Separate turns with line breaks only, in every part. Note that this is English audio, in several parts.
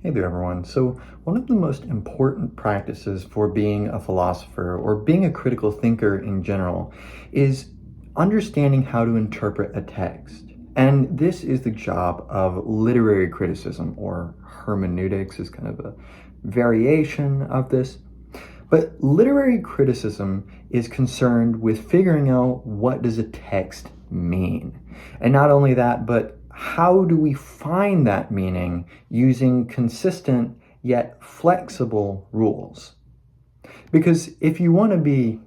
Hey there, everyone. So, one of the most important practices for being a philosopher or being a critical thinker in general is understanding how to interpret a text. And this is the job of literary criticism, or hermeneutics is kind of a variation of this. But literary criticism is concerned with figuring out what does a text mean. And not only that, but how do we find that meaning using consistent yet flexible rules? Because if you want to be,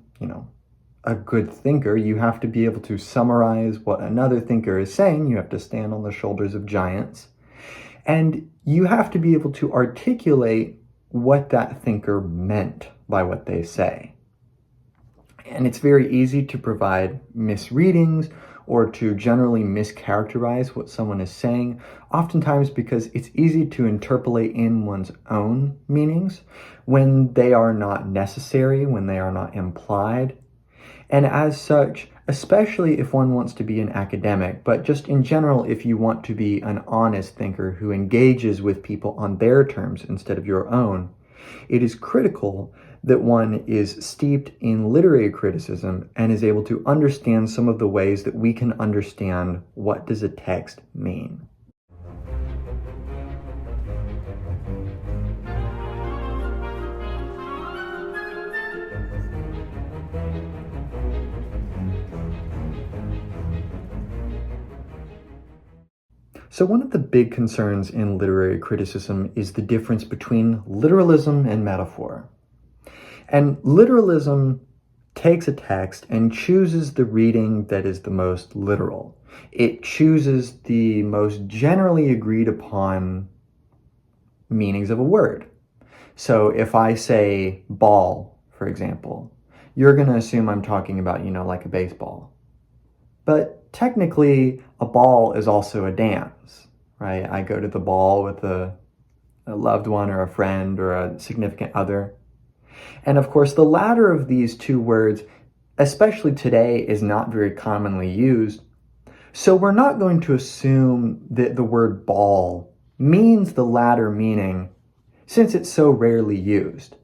a good thinker, you have to be able to summarize what another thinker is saying. You have to stand on the shoulders of giants. And you have to be able to articulate what that thinker meant by what they say. And it's very easy to provide misreadings or to generally mischaracterize what someone is saying, oftentimes because it's easy to interpolate in one's own meanings when they are not necessary, when they are not implied. And as such, especially if one wants to be an academic, but just in general, if you want to be an honest thinker who engages with people on their terms instead of your own, it is critical that one is steeped in literary criticism and is able to understand some of the ways that we can understand what does a text mean. So one of the big concerns in literary criticism is the difference between literalism and metaphor. And literalism takes a text and chooses the reading that is the most literal. It chooses the most generally agreed upon meanings of a word. So if I say ball, for example, you're going to assume I'm talking about, like a baseball. But technically, a ball is also a dance, right? I go to the ball with a loved one or a friend or a significant other. And of course, the latter of these two words, especially today, is not very commonly used. So we're not going to assume that the word ball means the latter meaning since it's so rarely used.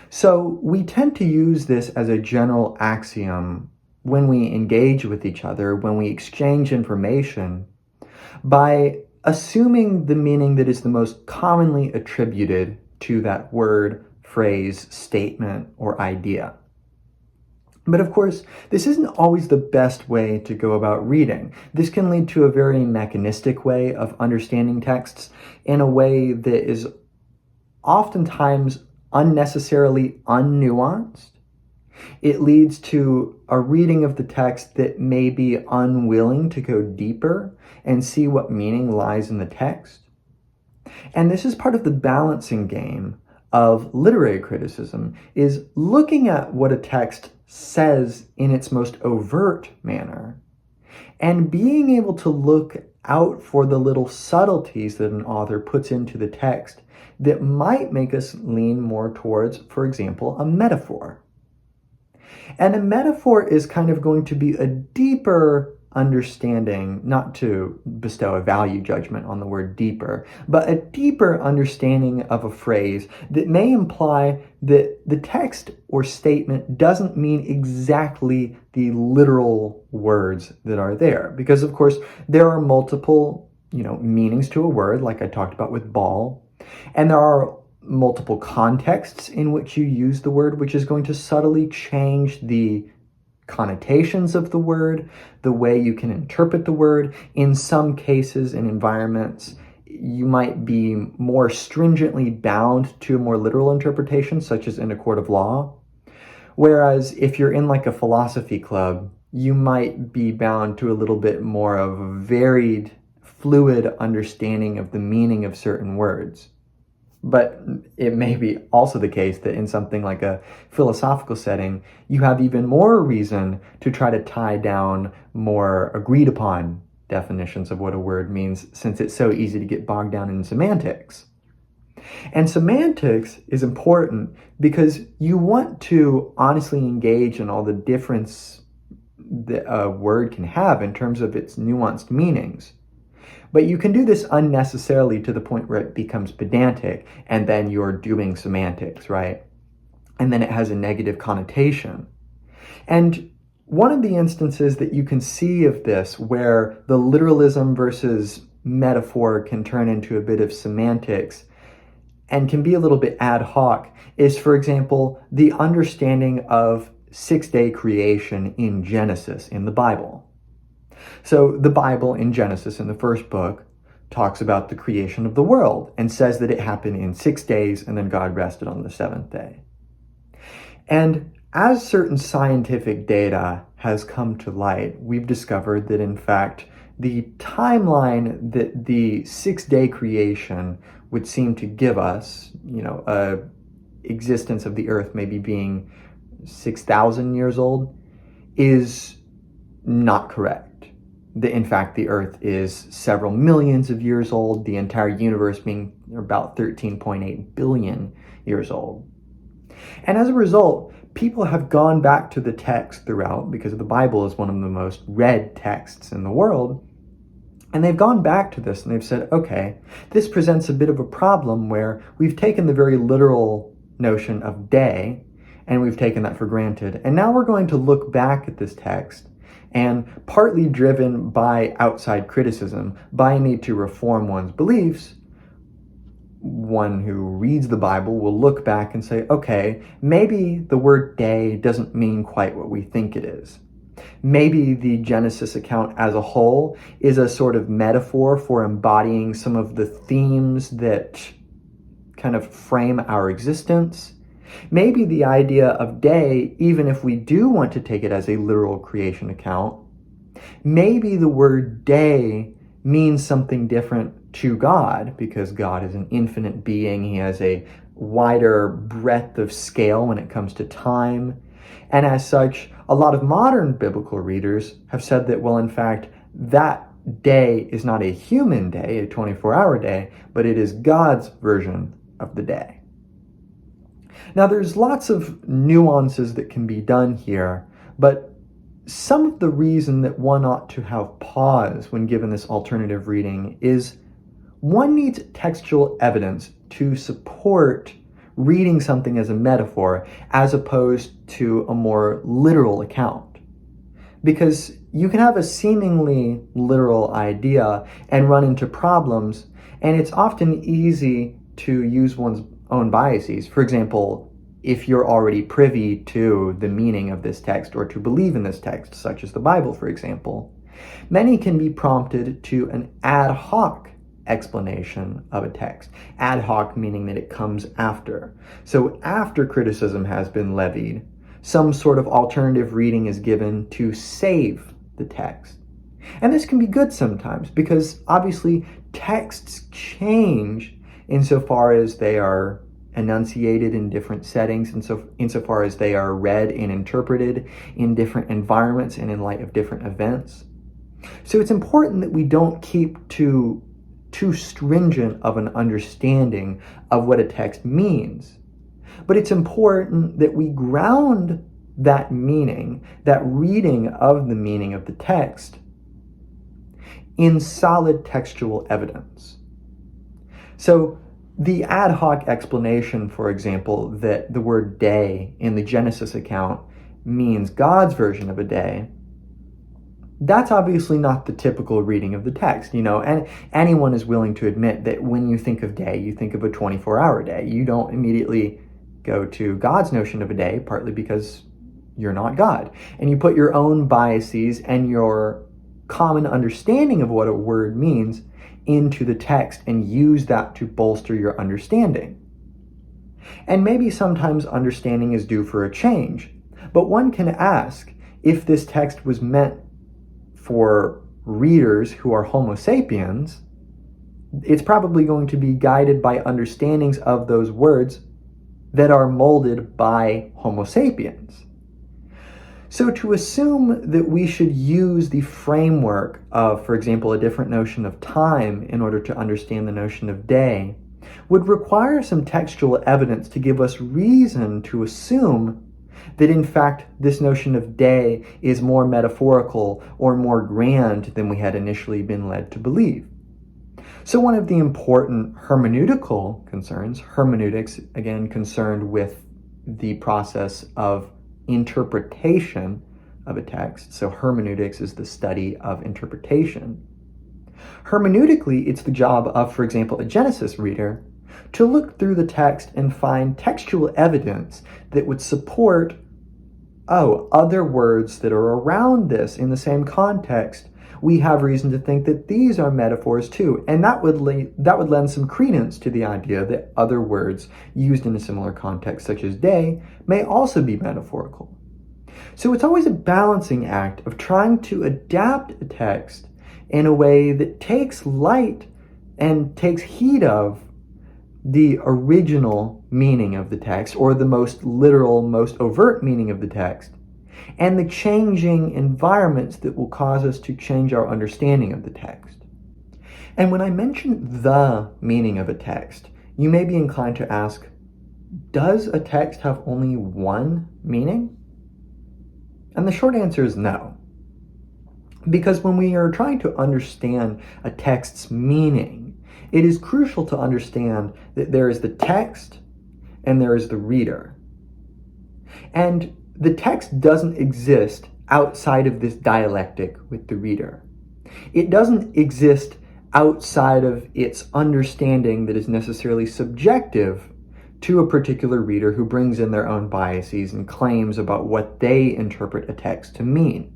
So we tend to use this as a general axiom when we engage with each other, when we exchange information, by assuming the meaning that is the most commonly attributed to that word, phrase, statement, or idea. But of course, this isn't always the best way to go about reading. This can lead to a very mechanistic way of understanding texts in a way that is oftentimes unnecessarily unnuanced. It leads to a reading of the text that may be unwilling to go deeper and see what meaning lies in the text. And this is part of the balancing game of literary criticism, is looking at what a text says in its most overt manner and being able to look out for the little subtleties that an author puts into the text that might make us lean more towards, for example, a metaphor. And a metaphor is kind of going to be a deeper understanding, not to bestow a value judgment on the word deeper, but a deeper understanding of a phrase that may imply that the text or statement doesn't mean exactly the literal words that are there. Because of course, there are multiple, meanings to a word, like I talked about with ball, and there are multiple contexts in which you use the word, which is going to subtly change the connotations of the word, the way you can interpret the word. In some cases and environments, you might be more stringently bound to a more literal interpretation, such as in a court of law. Whereas if you're in like a philosophy club, you might be bound to a little bit more of a varied, fluid understanding of the meaning of certain words. But it may be also the case that in something like a philosophical setting, you have even more reason to try to tie down more agreed upon definitions of what a word means, since it's so easy to get bogged down in semantics. And semantics is important because you want to honestly engage in all the difference that a word can have in terms of its nuanced meanings. But you can do this unnecessarily to the point where it becomes pedantic, and then you're doing semantics, right? And then it has a negative connotation. And one of the instances that you can see of this, where the literalism versus metaphor can turn into a bit of semantics and can be a little bit ad hoc, is, for example, the understanding of six-day creation in Genesis in the Bible. So the Bible in Genesis, in the first book, talks about the creation of the world and says that it happened in 6 days and then God rested on the seventh day. And as certain scientific data has come to light, we've discovered that, in fact, the timeline that the 6-day creation would seem to give us, a existence of the earth maybe being 6,000 years old, is not correct. That, in fact, the earth is several millions of years old, the entire universe being about 13.8 billion years old. And as a result, people have gone back to the text throughout, because the Bible is one of the most read texts in the world, and they've gone back to this and they've said, okay, this presents a bit of a problem where we've taken the very literal notion of day and we've taken that for granted. And now we're going to look back at this text, and partly driven by outside criticism, by a need to reform one's beliefs, one who reads the Bible will look back and say, okay, maybe the word day doesn't mean quite what we think it is. Maybe the Genesis account as a whole is a sort of metaphor for embodying some of the themes that kind of frame our existence. Maybe the idea of day, even if we do want to take it as a literal creation account, maybe the word day means something different to God, because God is an infinite being. He has a wider breadth of scale when it comes to time. And as such, a lot of modern biblical readers have said that, well, in fact, that day is not a human day, a 24-hour day, but it is God's version of the day. Now, there's lots of nuances that can be done here, but some of the reason that one ought to have pause when given this alternative reading is one needs textual evidence to support reading something as a metaphor as opposed to a more literal account. Because you can have a seemingly literal idea and run into problems, and it's often easy to use one's own biases. For example, if you're already privy to the meaning of this text or to believe in this text, such as the Bible, for example, many can be prompted to an ad hoc explanation of a text. Ad hoc meaning that it comes after. So after criticism has been levied, some sort of alternative reading is given to save the text. And this can be good sometimes, because obviously texts change insofar as they are enunciated in different settings, and so insofar as they are read and interpreted in different environments and in light of different events. So it's important that we don't keep too stringent of an understanding of what a text means. But it's important that we ground that meaning, that reading of the meaning of the text, in solid textual evidence. So the ad hoc explanation, for example, that the word day in the Genesis account means God's version of a day, that's obviously not the typical reading of the text, and anyone is willing to admit that when you think of day, you think of a 24-hour day. You don't immediately go to God's notion of a day, partly because you're not God. And you put your own biases and your common understanding of what a word means into the text and use that to bolster your understanding. And maybe sometimes understanding is due for a change, but one can ask if this text was meant for readers who are Homo sapiens. It's probably going to be guided by understandings of those words that are molded by Homo sapiens. So to assume that we should use the framework of, for example, a different notion of time in order to understand the notion of day would require some textual evidence to give us reason to assume that in fact this notion of day is more metaphorical or more grand than we had initially been led to believe. So one of the important hermeneutical concerns, hermeneutics, again, concerned with the process of interpretation of a text. So hermeneutics is the study of interpretation. Hermeneutically, it's the job of, for example, a Genesis reader to look through the text and find textual evidence that would support, other words that are around this in the same context. We have reason to think that these are metaphors too, and that would lend some credence to the idea that other words used in a similar context, such as day, may also be metaphorical. So it's always a balancing act of trying to adapt a text in a way that takes light and takes heed of the original meaning of the text, or the most literal, most overt meaning of the text, and the changing environments that will cause us to change our understanding of the text. And when I mention the meaning of a text, you may be inclined to ask, does a text have only one meaning? And the short answer is no. Because when we are trying to understand a text's meaning, it is crucial to understand that there is the text and there is the reader. And the text doesn't exist outside of this dialectic with the reader. It doesn't exist outside of its understanding that is necessarily subjective to a particular reader who brings in their own biases and claims about what they interpret a text to mean.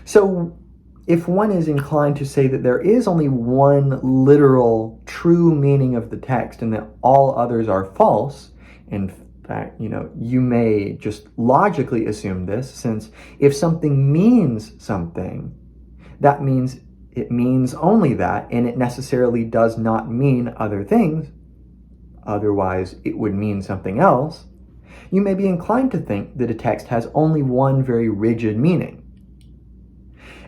So if one is inclined to say that there is only one literal true meaning of the text and that all others are false, in fact, you may just logically assume this, since if something means something, that means it means only that, and it necessarily does not mean other things, otherwise it would mean something else, you may be inclined to think that a text has only one very rigid meaning.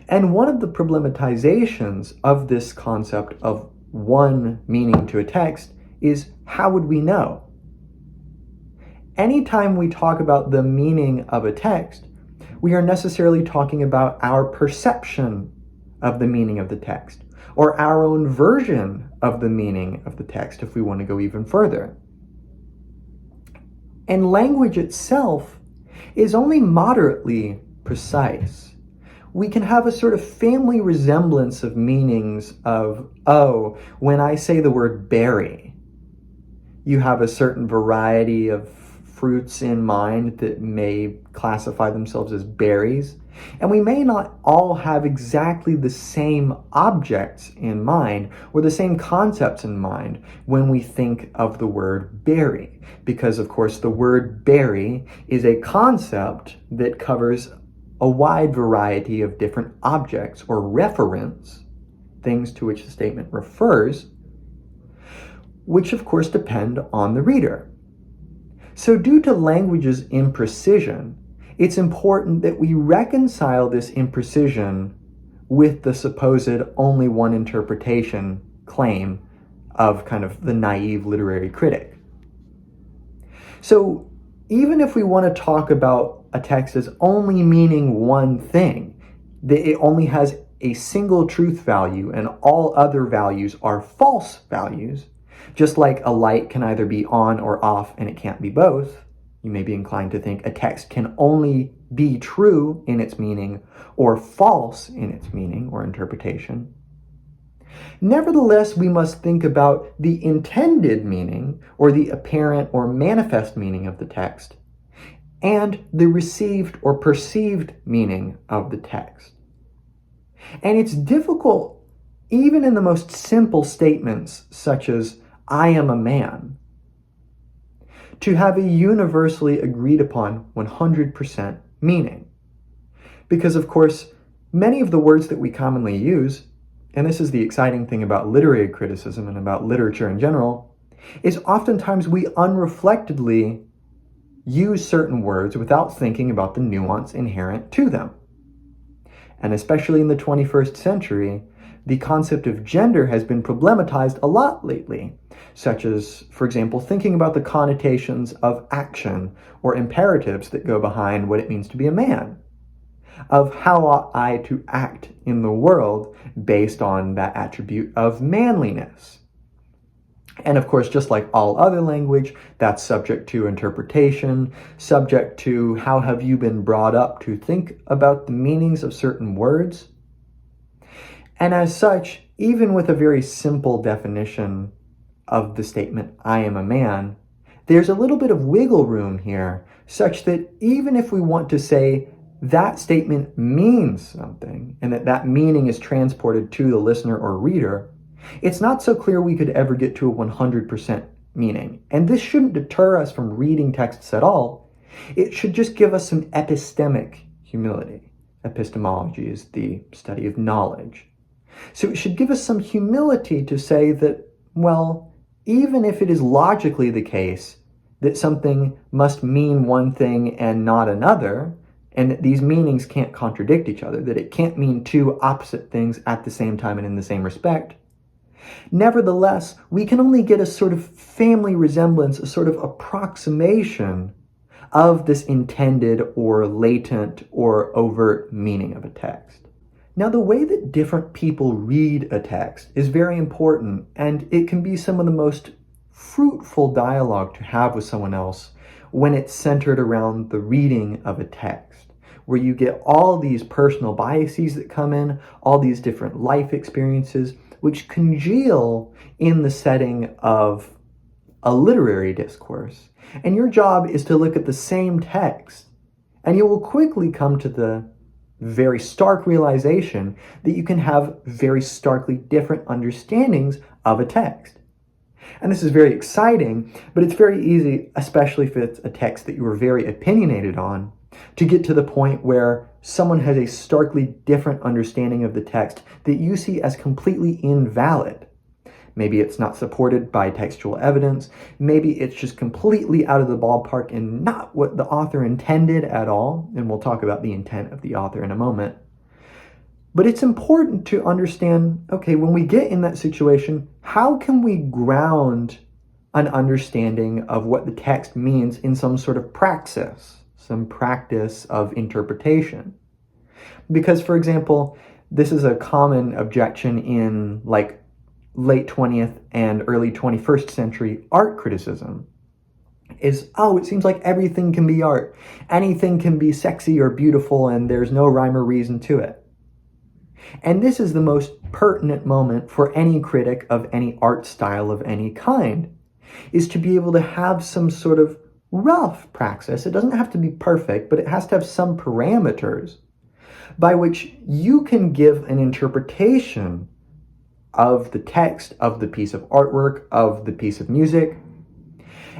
And one of the problematizations of this concept of one meaning to a text is, how would we know? Anytime we talk about the meaning of a text, we are necessarily talking about our perception of the meaning of the text, or our own version of the meaning of the text, if we want to go even further. And language itself is only moderately precise. We can have a sort of family resemblance of meanings of, when I say the word berry, you have a certain variety of fruits in mind that may classify themselves as berries. And we may not all have exactly the same objects in mind or the same concepts in mind when we think of the word berry. Because, of course, the word berry is a concept that covers a wide variety of different objects or referents, things to which the statement refers, which of course depend on the reader. So due to language's imprecision, it's important that we reconcile this imprecision with the supposed only one interpretation claim of kind of the naive literary critic. So even if we want to talk about a text as only meaning one thing, that it only has a single truth value and all other values are false values, just like a light can either be on or off and it can't be both, you may be inclined to think a text can only be true in its meaning or false in its meaning or interpretation. Nevertheless, we must think about the intended meaning or the apparent or manifest meaning of the text and the received or perceived meaning of the text. And it's difficult, even in the most simple statements, such as, I am a man, to have a universally agreed upon 100% meaning. Because, of course, many of the words that we commonly use, and this is the exciting thing about literary criticism and about literature in general, is oftentimes we unreflectedly use certain words without thinking about the nuance inherent to them. And especially in the 21st century, the concept of gender has been problematized a lot lately, such as, for example, thinking about the connotations of action or imperatives that go behind what it means to be a man. of how ought I to act in the world based on that attribute of manliness. And of course, just like all other language, that's subject to interpretation, subject to how have you been brought up to think about the meanings of certain words. And as such, even with a very simple definition of the statement, I am a man, there's a little bit of wiggle room here, such that even if we want to say that statement means something, and that meaning is transported to the listener or reader, it's not so clear we could ever get to a 100% meaning. And this shouldn't deter us from reading texts at all. It should just give us some epistemic humility. Epistemology is the study of knowledge. So it should give us some humility to say that, well, even if it is logically the case that something must mean one thing and not another, and that these meanings can't contradict each other, that it can't mean two opposite things at the same time and in the same respect, nevertheless, we can only get a sort of family resemblance, a sort of approximation of this intended or latent or overt meaning of a text. Now, the way that different people read a text is very important, and it can be some of the most fruitful dialogue to have with someone else when it's centered around the reading of a text, where you get all these personal biases that come in, all these different life experiences, which congeal in the setting of a literary discourse. And your job is to look at the same text, and you will quickly come to the very stark realization that you can have very starkly different understandings of a text. And this is very exciting, but it's very easy, especially if it's a text that you are very opinionated on, to get to the point where someone has a starkly different understanding of the text that you see as completely invalid. Maybe it's not supported by textual evidence. Maybe it's just completely out of the ballpark and not what the author intended at all. And we'll talk about the intent of the author in a moment. But it's important to understand, okay, when we get in that situation, how can we ground an understanding of what the text means in some sort of praxis, some practice of interpretation? Because, for example, this is a common objection in like late 20th and early 21st century art criticism is, it seems like everything can be art. Anything can be sexy or beautiful and there's no rhyme or reason to it. And this is the most pertinent moment for any critic of any art style of any kind, is to be able to have some sort of rough praxis. It doesn't have to be perfect, but it has to have some parameters by which you can give an interpretation of the text, of the piece of artwork, of the piece of music,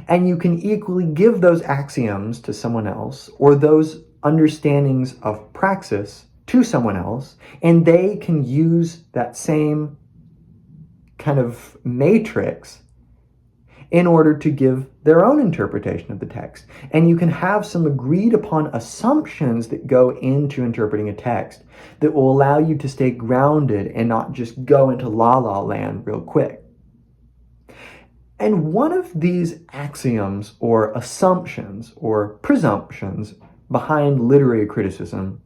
and you can equally give those axioms to someone else, or those understandings of praxis to someone else, and they can use that same kind of matrix in order to give their own interpretation of the text. And you can have some agreed upon assumptions that go into interpreting a text that will allow you to stay grounded and not just go into la-la land real quick. And one of these axioms or assumptions or presumptions behind literary criticism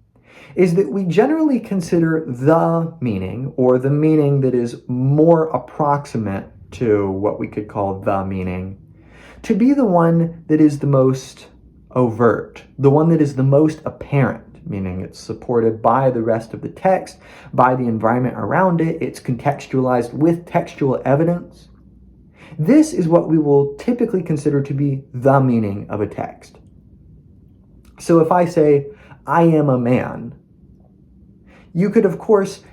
is that we generally consider the meaning, or the meaning that is more approximate to what we could call the meaning, to be the one that is the most overt, the one that is the most apparent, meaning it's supported by the rest of the text, by the environment around it, it's contextualized with textual evidence. This is what we will typically consider to be the meaning of a text. So if I say, I am a man, you could, of course,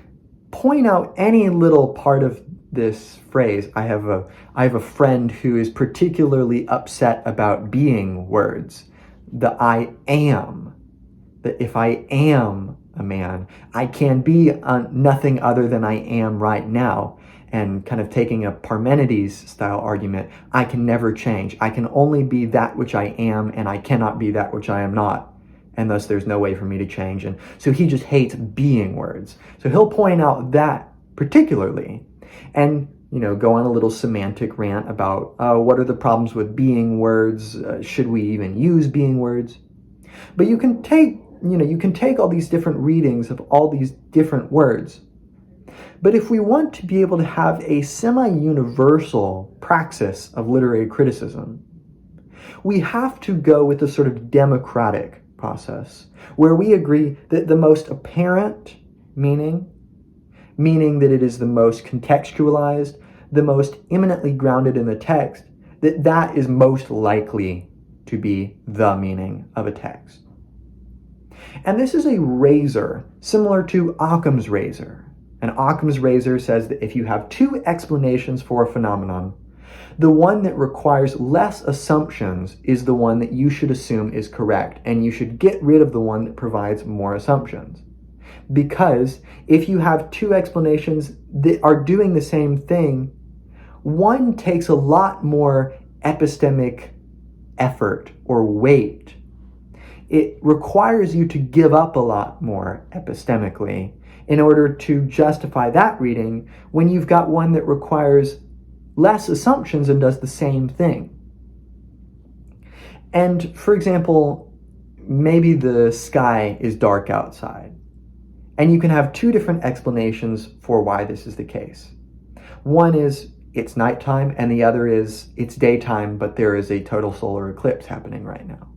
point out any little part of this phrase. I have a friend who is particularly upset about being words. The I am. That if I am a man, I can be nothing other than I am right now. And kind of taking a Parmenides style argument, I can never change. I can only be that which I am, and I cannot be that which I am not. And thus there's no way for me to change. And so he just hates being words. So he'll point out that particularly, and go on a little semantic rant about what are the problems with being words, should we even use being words? But you can take you can take all these different readings of all these different words. But if we want to be able to have a semi-universal praxis of literary criticism, we have to go with a sort of democratic process where we agree that the most apparent meaning that it is the most contextualized, the most eminently grounded in the text, that is most likely to be the meaning of a text. And this is a razor similar to Occam's razor. And Occam's razor says that if you have two explanations for a phenomenon, the one that requires less assumptions is the one that you should assume is correct, and you should get rid of the one that provides more assumptions. Because if you have two explanations that are doing the same thing, one takes a lot more epistemic effort or weight. It requires you to give up a lot more epistemically in order to justify that reading when you've got one that requires less assumptions and does the same thing. And for example, maybe the sky is dark outside, and you can have two different explanations for why this is the case. One is it's nighttime, and the other is it's daytime, but there is a total solar eclipse happening right now.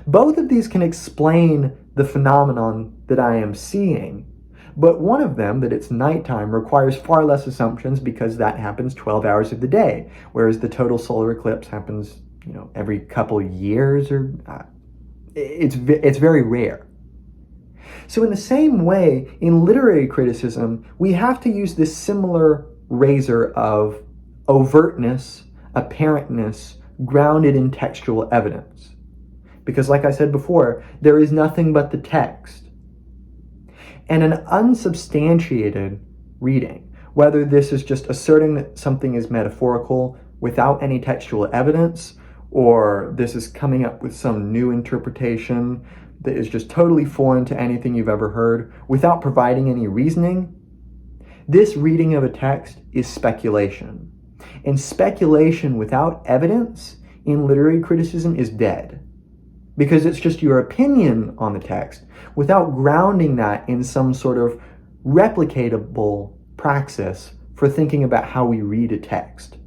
Both of these can explain the phenomenon that I am seeing, but one of them, that it's nighttime, requires far less assumptions because that happens 12 hours of the day, whereas the total solar eclipse happens, every couple years, or it's very rare. So in the same way, in literary criticism, we have to use this similar razor of overtness, apparentness, grounded in textual evidence. Because like I said before, there is nothing but the text. And an unsubstantiated reading, whether this is just asserting that something is metaphorical without any textual evidence, or this is coming up with some new interpretation that is just totally foreign to anything you've ever heard without providing any reasoning, this reading of a text is speculation. And speculation without evidence in literary criticism is dead. Because it's just your opinion on the text without grounding that in some sort of replicatable praxis for thinking about how we read a text.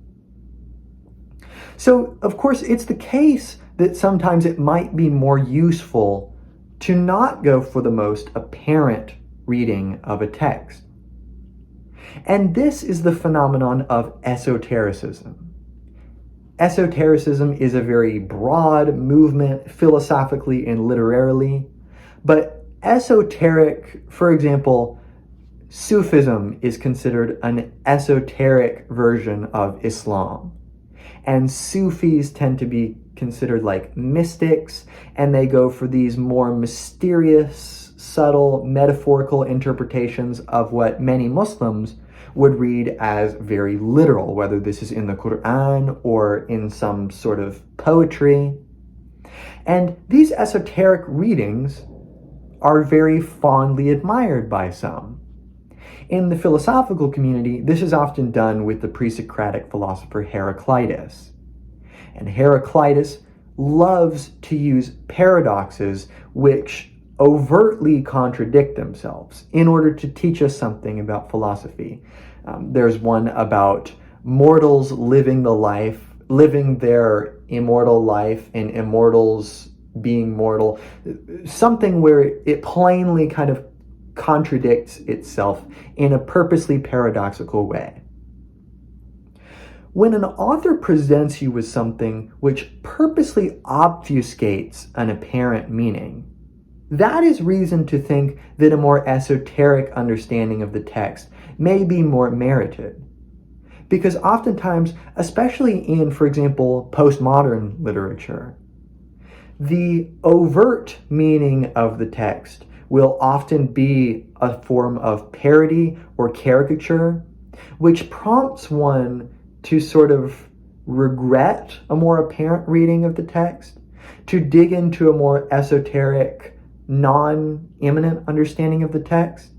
So, of course, it's the case that sometimes it might be more useful to not go for the most apparent reading of a text. And this is the phenomenon of esotericism. Esotericism is a very broad movement philosophically and literarily, but esoteric, for example, Sufism is considered an esoteric version of Islam. And Sufis tend to be considered like mystics, and they go for these more mysterious, subtle, metaphorical interpretations of what many Muslims would read as very literal, whether this is in the Qur'an or in some sort of poetry. And these esoteric readings are very fondly admired by some. In the philosophical community, this is often done with the pre-Socratic philosopher Heraclitus. And Heraclitus loves to use paradoxes which overtly contradict themselves in order to teach us something about philosophy. There's one about mortals living their immortal life, and immortals being mortal, something where it plainly kind of contradicts itself in a purposely paradoxical way. When an author presents you with something which purposely obfuscates an apparent meaning, that is reason to think that a more esoteric understanding of the text may be more merited. Because oftentimes, especially in, for example, postmodern literature, the overt meaning of the text will often be a form of parody or caricature, which prompts one to sort of regret a more apparent reading of the text, to dig into a more esoteric, non-immanent understanding of the text.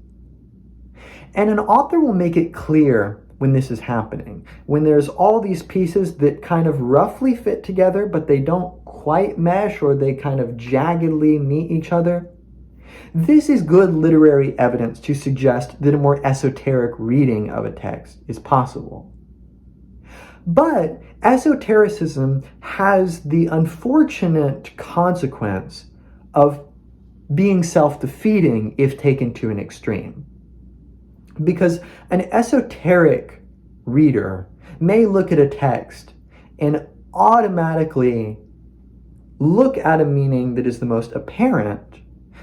And an author will make it clear when this is happening, when there's all these pieces that kind of roughly fit together, but they don't quite mesh or they kind of jaggedly meet each other. This is good literary evidence to suggest that a more esoteric reading of a text is possible. But esotericism has the unfortunate consequence of being self-defeating if taken to an extreme. Because an esoteric reader may look at a text and automatically look at a meaning that is the most apparent,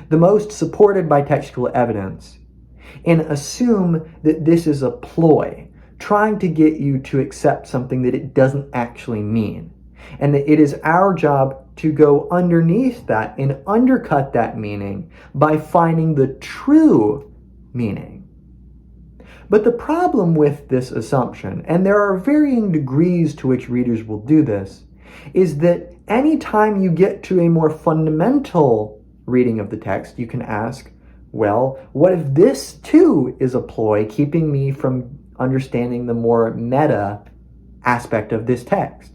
the most supported by textual evidence, and assume that this is a ploy, trying to get you to accept something that it doesn't actually mean, and that it is our job to go underneath that and undercut that meaning by finding the true meaning. But the problem with this assumption, and there are varying degrees to which readers will do this, is that anytime you get to a more fundamental reading of the text, you can ask, well, what if this too is a ploy keeping me from understanding the more meta aspect of this text?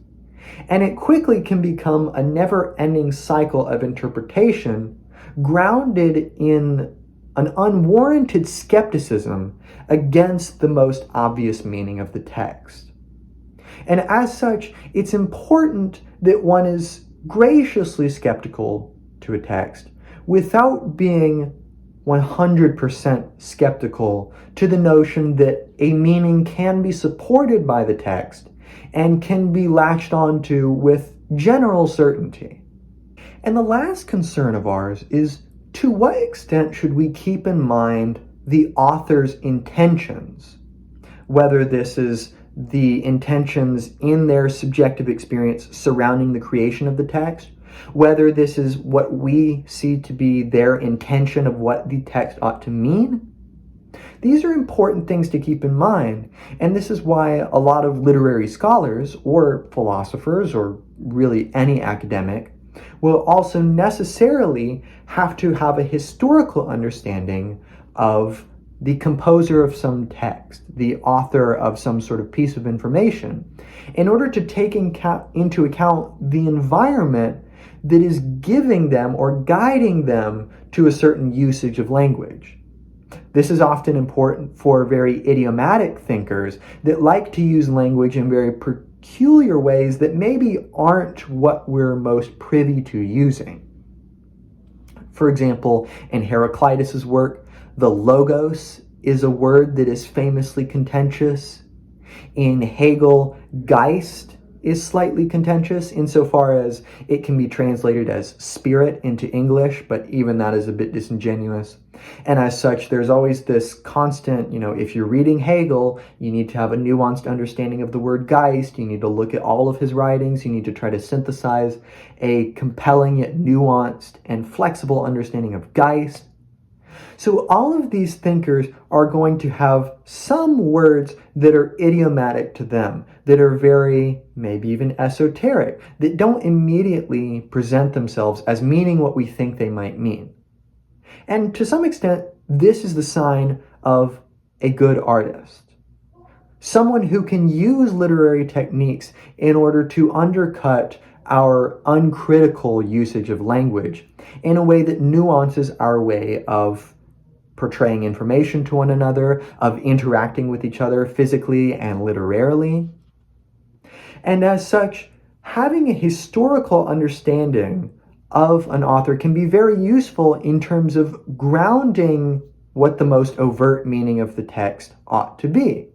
And it quickly can become a never-ending cycle of interpretation grounded in an unwarranted skepticism against the most obvious meaning of the text. And as such, it's important that one is graciously skeptical to a text without being 100% skeptical to the notion that a meaning can be supported by the text and can be latched onto with general certainty. And the last concern of ours is, to what extent should we keep in mind the author's intentions, whether this is the intentions in their subjective experience surrounding the creation of the text, whether this is what we see to be their intention of what the text ought to mean. These are important things to keep in mind, and this is why a lot of literary scholars or philosophers or really any academic will also necessarily have to have a historical understanding of the composer of some text, the author of some sort of piece of information, in order to take into account the environment that is giving them or guiding them to a certain usage of language. This is often important for very idiomatic thinkers that like to use language in very peculiar ways that maybe aren't what we're most privy to using. For example, in Heraclitus's work, the logos is a word that is famously contentious. In Hegel, Geist is slightly contentious insofar as it can be translated as spirit into English, but even that is a bit disingenuous. And as such, there's always this constant, if you're reading Hegel, you need to have a nuanced understanding of the word Geist. You need to look at all of his writings. You need to try to synthesize a compelling yet nuanced and flexible understanding of Geist. So all of these thinkers are going to have some words that are idiomatic to them, that are very, maybe even esoteric, that don't immediately present themselves as meaning what we think they might mean. And to some extent, this is the sign of a good artist. Someone who can use literary techniques in order to undercut our uncritical usage of language in a way that nuances our way of portraying information to one another, of interacting with each other physically and literarily. And as such, having a historical understanding of an author can be very useful in terms of grounding what the most overt meaning of the text ought to be.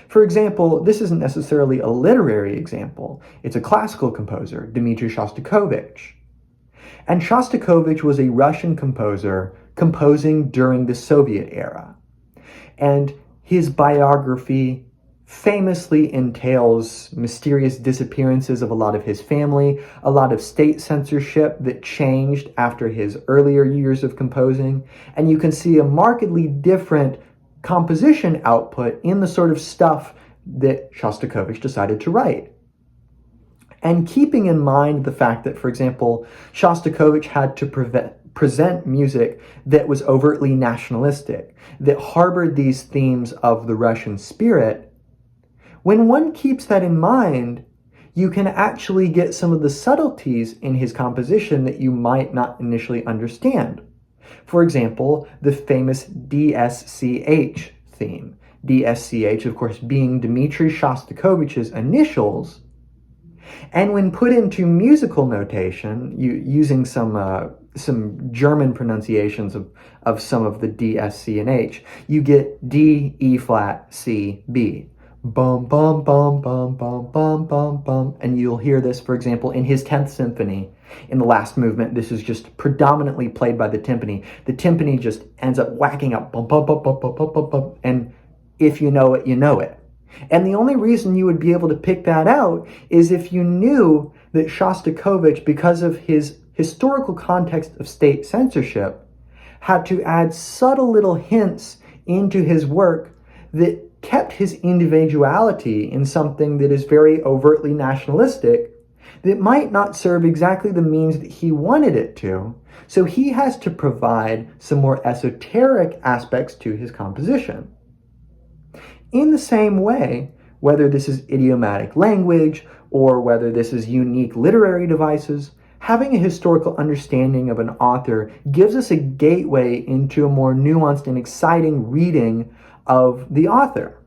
For example, this isn't necessarily a literary example. It's a classical composer, Dmitri Shostakovich. And Shostakovich was a Russian composer composing during the Soviet era. And his biography famously entails mysterious disappearances of a lot of his family, a lot of state censorship that changed after his earlier years of composing, and you can see a markedly different composition output in the sort of stuff that Shostakovich decided to write. And keeping in mind the fact that, for example, Shostakovich had to present music that was overtly nationalistic, that harbored these themes of the Russian spirit, when one keeps that in mind, you can actually get some of the subtleties in his composition that you might not initially understand. For example, the famous DSCH theme. DSCH, of course, being Dmitri Shostakovich's initials. And when put into musical notation, using some German pronunciations of some of the D, S, C, and H, you get D, E flat, C, B. Bum, bum, bum, bum, bum, bum, bum, bum. And you'll hear this, for example, in his 10th Symphony. In the last movement, this is just predominantly played by the timpani. The timpani just ends up whacking up bum, bum, bum, bum, bum, bum, bum, bum. And if you know it, you know it. And the only reason you would be able to pick that out is if you knew that Shostakovich, because of his historical context of state censorship, had to add subtle little hints into his work that kept his individuality in something that is very overtly nationalistic, that might not serve exactly the means that he wanted it to. So he has to provide some more esoteric aspects to his composition. In the same way, whether this is idiomatic language or whether this is unique literary devices, having a historical understanding of an author gives us a gateway into a more nuanced and exciting reading of the author.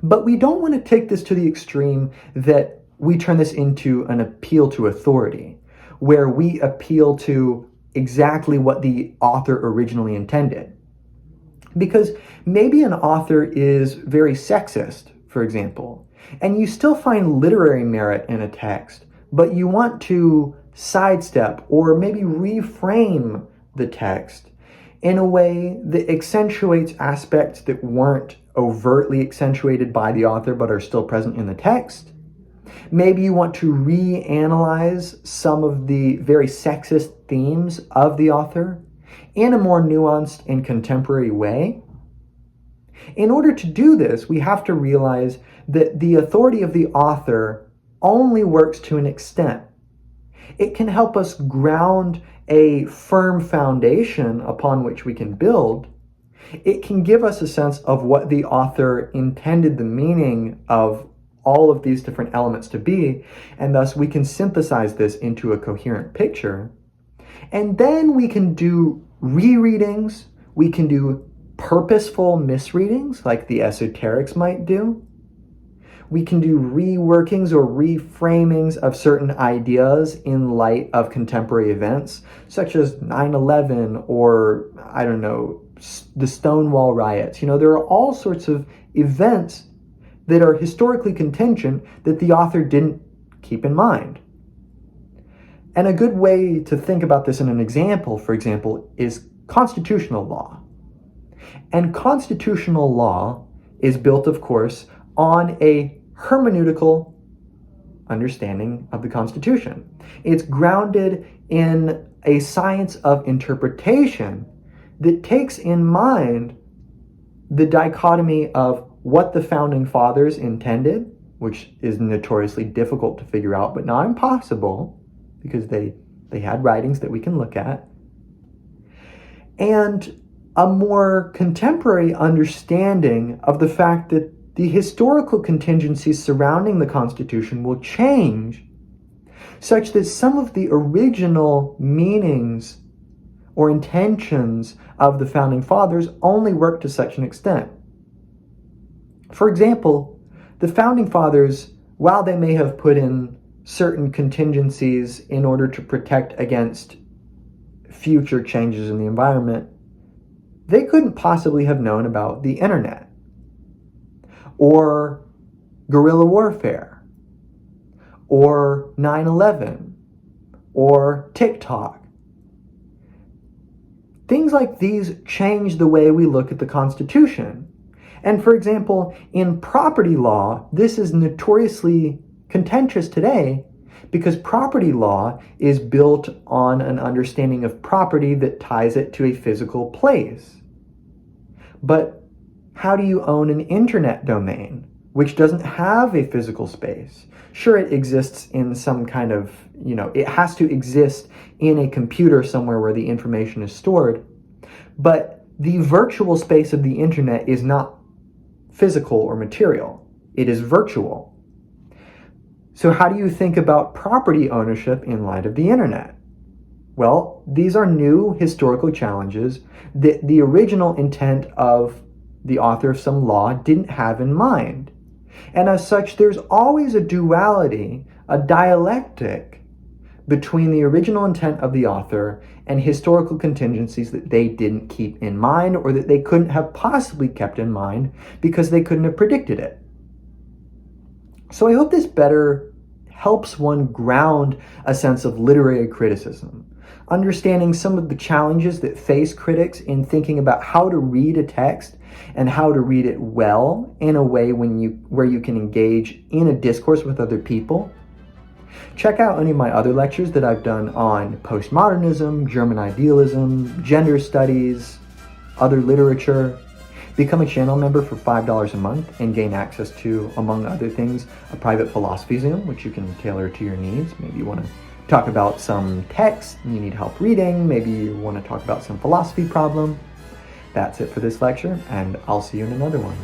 But we don't want to take this to the extreme that we turn this into an appeal to authority, where we appeal to exactly what the author originally intended. Because maybe an author is very sexist, for example, and you still find literary merit in a text, but you want to sidestep or maybe reframe the text in a way that accentuates aspects that weren't overtly accentuated by the author but are still present in the text. Maybe you want to reanalyze some of the very sexist themes of the author in a more nuanced and contemporary way. In order to do this, we have to realize that the authority of the author only works to an extent. It can help us ground a firm foundation upon which we can build. It can give us a sense of what the author intended the meaning of all of these different elements to be, and thus we can synthesize this into a coherent picture. And then we can do rereadings, we can do purposeful misreadings like the esoterics might do. We can do reworkings or reframings of certain ideas in light of contemporary events, such as 9/11 or, I don't know, the Stonewall riots. There are all sorts of events that are historically contingent that the author didn't keep in mind. And a good way to think about this in an example, for example, is constitutional law. And constitutional law is built, of course, on a hermeneutical understanding of the Constitution. It's grounded in a science of interpretation that takes in mind the dichotomy of what the founding fathers intended, which is notoriously difficult to figure out, but not impossible, because they had writings that we can look at, and a more contemporary understanding of the fact that the historical contingencies surrounding the Constitution will change such that some of the original meanings or intentions of the founding fathers only work to such an extent. For example, the founding fathers, while they may have put in certain contingencies in order to protect against future changes in the environment, they couldn't possibly have known about the internet or guerrilla warfare or 9/11 or TikTok. Things like these change the way we look at the Constitution. And for example, in property law, this is notoriously contentious today because property law is built on an understanding of property that ties it to a physical place. But how do you own an internet domain, which doesn't have a physical space? Sure, it exists in some kind of, it has to exist in a computer somewhere where the information is stored. But the virtual space of the internet is not physical or material. It is virtual. So how do you think about property ownership in light of the internet? Well, these are new historical challenges that the original intent of the author of some law didn't have in mind. And as such, there's always a duality, a dialectic between the original intent of the author and historical contingencies that they didn't keep in mind, or that they couldn't have possibly kept in mind because they couldn't have predicted it. So I hope this better helps one ground a sense of literary criticism, understanding some of the challenges that face critics in thinking about how to read a text and how to read it well in a way where you can engage in a discourse with other people. Check out any of my other lectures that I've done on postmodernism, German idealism, gender studies, other literature. Become a channel member for $5 a month and gain access to, among other things, a private philosophy Zoom, which you can tailor to your needs. Maybe you want to talk about some text you need help reading. Maybe you want to talk about some philosophy problem. That's it for this lecture, and I'll see you in another one.